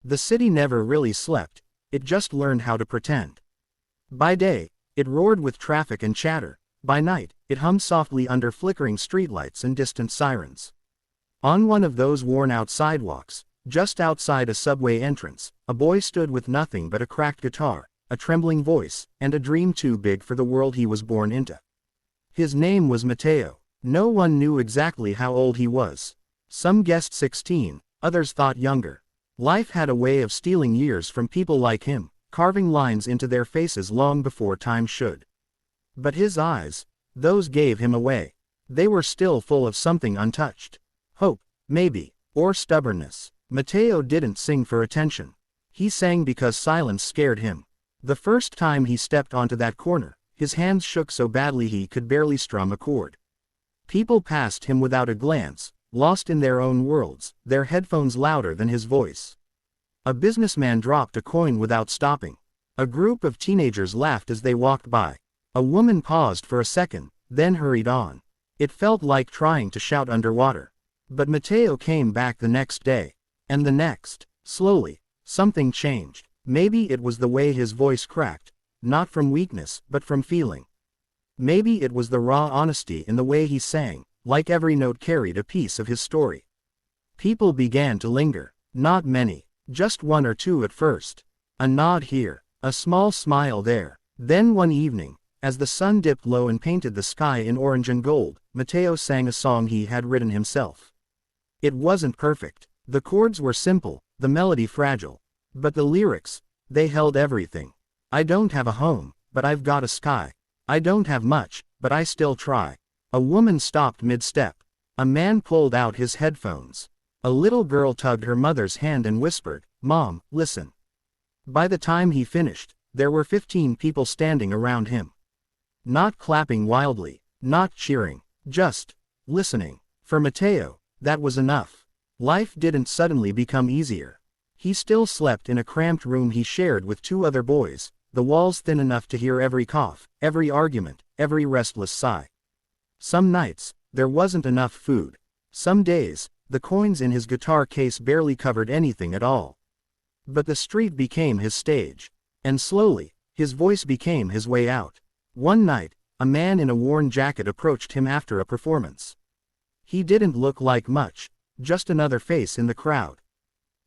The city never really slept, it just learned how to pretend. By day, it roared with traffic and chatter. By night, it hummed softly under flickering streetlights and distant sirens. On one of those worn-out sidewalks, just outside a subway entrance, a boy stood with nothing but a cracked guitar, a trembling voice, and a dream too big for the world he was born into. His name was Matteo. No one knew exactly how old he was. Some guessed 16, others thought younger. Life had a way of stealing years from people like him, carving lines into their faces long before time should. But his eyes, those gave him away. They were still full of something untouched. Hope, maybe, or stubbornness. Matteo didn't sing for attention. He sang because silence scared him. The first time he stepped onto that corner, his hands shook so badly he could barely strum a chord. People passed him without a glance, lost in their own worlds, their headphones louder than his voice. A businessman dropped a coin without stopping. A group of teenagers laughed as they walked by. A woman paused for a second, then hurried on. It felt like trying to shout underwater. But Matteo came back the next day. And the next. Slowly, something changed. Maybe it was the way his voice cracked, not from weakness, but from feeling. Maybe it was the raw honesty in the way he sang, like every note carried a piece of his story. People began to linger. Not many, just one or two at first. A nod here, a small smile there. Then one evening, as the sun dipped low and painted the sky in orange and gold, Matteo sang a song he had written himself. It wasn't perfect. The chords were simple, the melody fragile. But the lyrics, they held everything. I don't have a home, but I've got a sky. I don't have much, but I still try. A woman stopped mid-step. A man pulled out his headphones. A little girl tugged her mother's hand and whispered, "Mom, listen." By the time he finished, there were 15 people standing around him. Not clapping wildly, not cheering, just listening. For Matteo, that was enough. Life didn't suddenly become easier. He still slept in a cramped room he shared with 2 other boys, the walls thin enough to hear every cough, every argument, every restless sigh. Some nights, there wasn't enough food. Some days, the coins in his guitar case barely covered anything at all. But the street became his stage. And slowly, his voice became his way out. One night, a man in a worn jacket approached him after a performance. He didn't look like much, just another face in the crowd.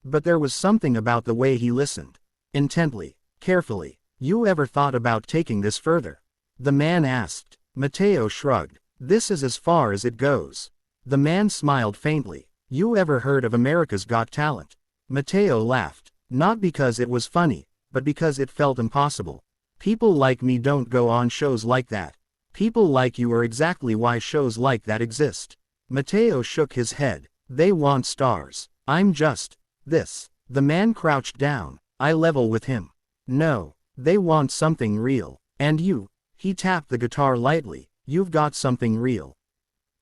But there was something about the way he listened. Intently, carefully. "You ever thought about taking this further?" the man asked. Matteo shrugged. "This is as far as it goes." The man smiled faintly. "You ever heard of America's Got Talent?" Matteo laughed. Not because it was funny, but because it felt impossible. "People like me don't go on shows like that. People like you are exactly why shows like that exist." Matteo shook his head. "They want stars. I'm just this." The man crouched down, eye level with him. "No, they want something real. And you," he tapped the guitar lightly, "you've got something real."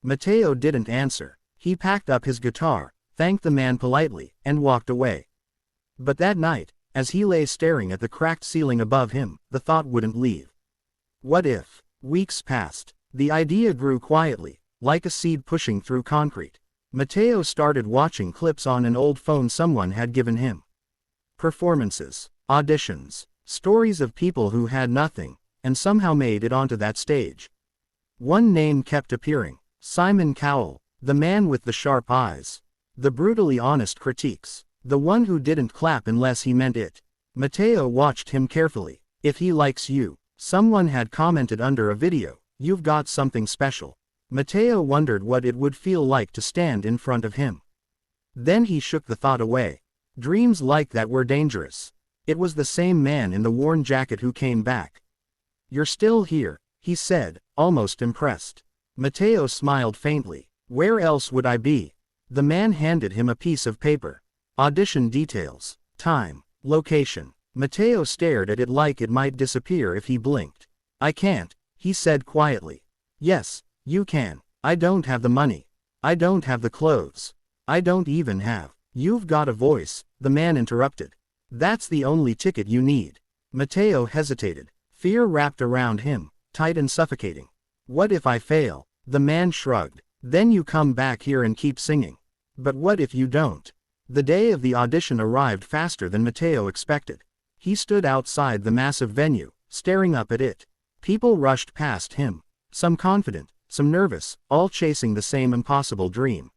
Matteo didn't answer. He packed up his guitar, thanked the man politely, and walked away. But that night, as he lay staring at the cracked ceiling above him, the thought wouldn't leave. What if? Weeks passed. The idea grew quietly, like a seed pushing through concrete. Matteo started watching clips on an old phone someone had given him. Performances, auditions, stories of people who had nothing, and somehow made it onto that stage. One name kept appearing: Simon Cowell, the man with the sharp eyes. The brutally honest critiques. The one who didn't clap unless he meant it. Matteo watched him carefully. "If he likes you," someone had commented under a video, "you've got something special." Matteo wondered what it would feel like to stand in front of him. Then he shook the thought away. Dreams like that were dangerous. It was the same man in the worn jacket who came back. "You're still here," he said, almost impressed. Matteo smiled faintly. "Where else would I be?" The man handed him a piece of paper. Audition details, time, location. Matteo stared at it like it might disappear if he blinked. "I can't," he said quietly. "Yes, you can. I don't have the money. I don't have the clothes. I don't even have." "You've got a voice," the man interrupted. "That's the only ticket you need." Matteo hesitated. Fear wrapped around him, tight and suffocating. "What if I fail?" The man shrugged. "Then you come back here and keep singing." "But what if you don't?" The day of the audition arrived faster than Matteo expected. He stood outside the massive venue, staring up at it. People rushed past him, some confident, some nervous, all chasing the same impossible dream.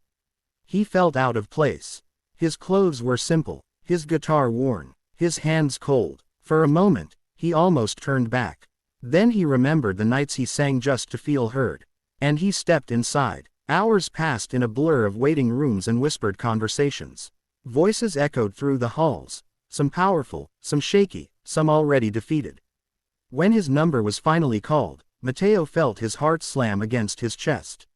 He felt out of place. His clothes were simple, his guitar worn, his hands cold. For a moment, he almost turned back. Then he remembered the nights he sang just to feel heard. And he stepped inside. Hours passed in a blur of waiting rooms and whispered conversations. Voices echoed through the halls, some powerful, some shaky, some already defeated. When his number was finally called, Matteo felt his heart slam against his chest.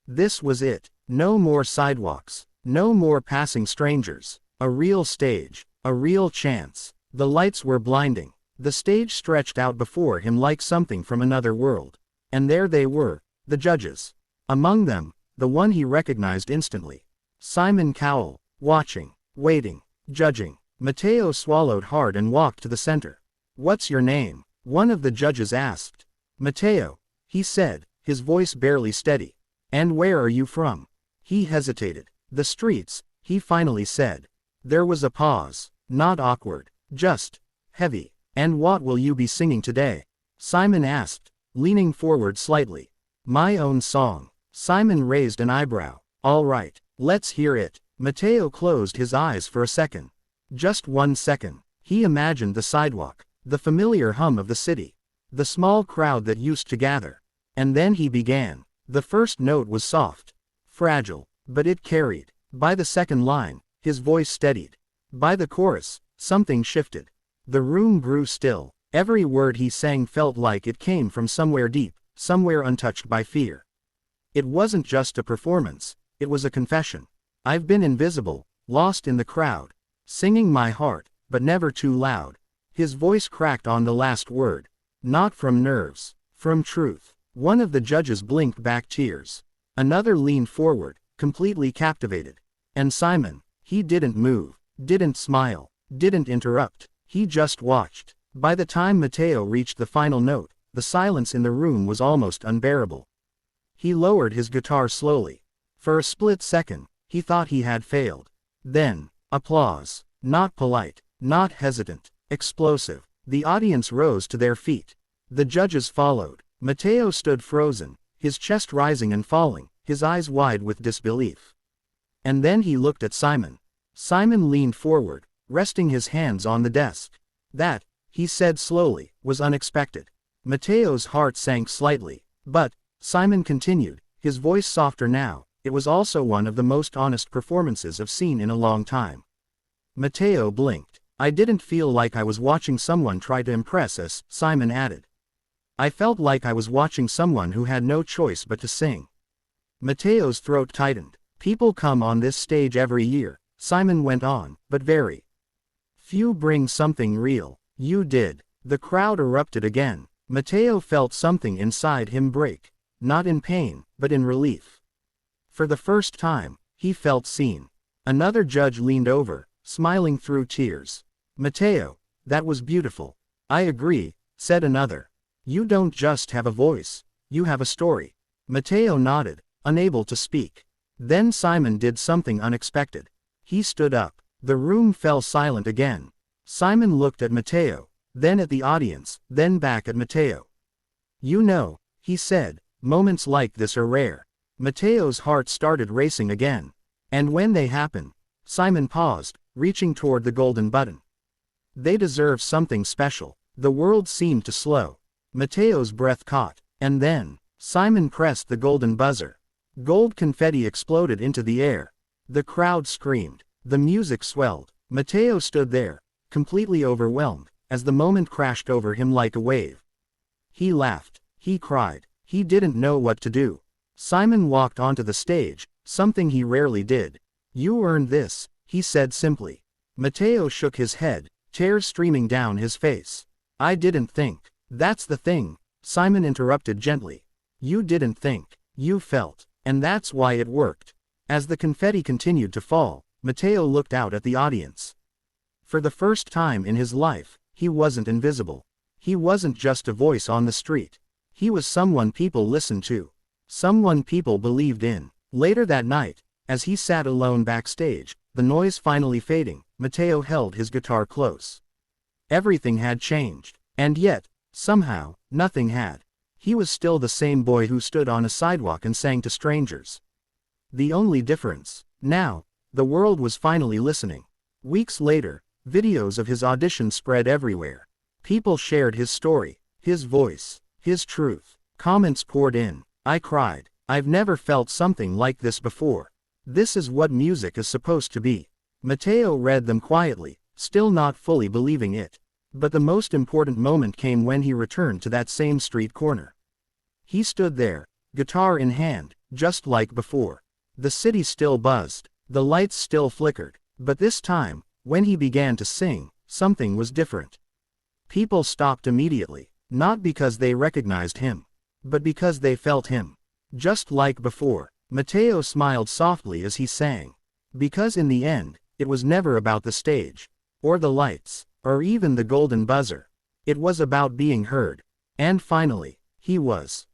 This was it. No more sidewalks. No more passing strangers. A real stage. A real chance. The lights were blinding. The stage stretched out before him like something from another world. And there they were, the judges. Among them, the one he recognized instantly. Simon Cowell, watching, waiting, judging. Matteo swallowed hard and walked to the center. "What's your name?" one of the judges asked. "Matteo," he said, his voice barely steady. "And where are you from?" He hesitated. "The streets," he finally said. There was a pause. Not awkward, just heavy. "And what will you be singing today?" Simon asked, leaning forward slightly. "My own song." Simon raised an eyebrow. "All right, let's hear it." Matteo closed his eyes for a second. Just 1 second. He imagined the sidewalk, the familiar hum of the city, the small crowd that used to gather. And then he began. The first note was soft, fragile, but it carried. By the second line, his voice steadied. By the chorus, something shifted. The room grew still. Every word he sang felt like it came from somewhere deep, somewhere untouched by fear. It wasn't just a performance, it was a confession. "I've been invisible, lost in the crowd, singing my heart, but never too loud." His voice cracked on the last word. Not from nerves, from truth. One of the judges blinked back tears. Another leaned forward, completely captivated. And Simon, he didn't move, didn't smile, didn't interrupt. He just watched. By the time Matteo reached the final note, the silence in the room was almost unbearable. He lowered his guitar slowly. For a split second, he thought he had failed. Then, applause. Not polite, not hesitant, explosive. The audience rose to their feet. The judges followed. Matteo stood frozen, his chest rising and falling, his eyes wide with disbelief. And then he looked at Simon. Simon leaned forward, resting his hands on the desk. "That," he said slowly, "was unexpected." Matteo's heart sank slightly. "But," Simon continued, his voice softer now, "it was also one of the most honest performances I've seen in a long time." Matteo blinked. "I didn't feel like I was watching someone try to impress us," Simon added. "I felt like I was watching someone who had no choice but to sing." Matteo's throat tightened. "People come on this stage every year," Simon went on, "but very few bring something real. You did." The crowd erupted again. Matteo felt something inside him break. Not in pain, but in relief. For the first time, he felt seen. Another judge leaned over, smiling through tears. "Matteo, that was beautiful." "I agree," said another. "You don't just have a voice, you have a story." Matteo nodded, unable to speak. Then Simon did something unexpected. He stood up. The room fell silent again. Simon looked at Matteo, then at the audience, then back at Matteo. "You know," he said, "moments like this are rare." Matteo's heart started racing again. "And when they happen," Simon paused, reaching toward the golden button. "They deserve something special." The world seemed to slow. Matteo's breath caught. And then, Simon pressed the golden buzzer. Gold confetti exploded into the air. The crowd screamed. The music swelled. Matteo stood there, completely overwhelmed, as the moment crashed over him like a wave. He laughed. He cried. He didn't know what to do. Simon walked onto the stage, something he rarely did. "You earned this," he said simply. Matteo shook his head, tears streaming down his face. "I didn't think." "That's the thing," Simon interrupted gently. "You didn't think. You felt. And that's why it worked." As the confetti continued to fall, Matteo looked out at the audience. For the first time in his life, he wasn't invisible. He wasn't just a voice on the street. He was someone people listened to. Someone people believed in. Later that night, as he sat alone backstage, the noise finally fading, Matteo held his guitar close. Everything had changed. And yet, somehow, nothing had. He was still the same boy who stood on a sidewalk and sang to strangers. The only difference, now, the world was finally listening. Weeks later, videos of his audition spread everywhere. People shared his story, his voice, his truth. Comments poured in. I cried. I've never felt something like this before. This is what music is supposed to be. Matteo read them quietly, still not fully believing it. But the most important moment came when he returned to that same street corner. He stood there, guitar in hand, just like before. The city still buzzed, the lights still flickered, but this time, when he began to sing, something was different. People stopped immediately, not because they recognized him, but because they felt him. Just like before, Matteo smiled softly as he sang. Because in the end, it was never about the stage, or the lights, or even the golden buzzer. It was about being heard. And finally, he was.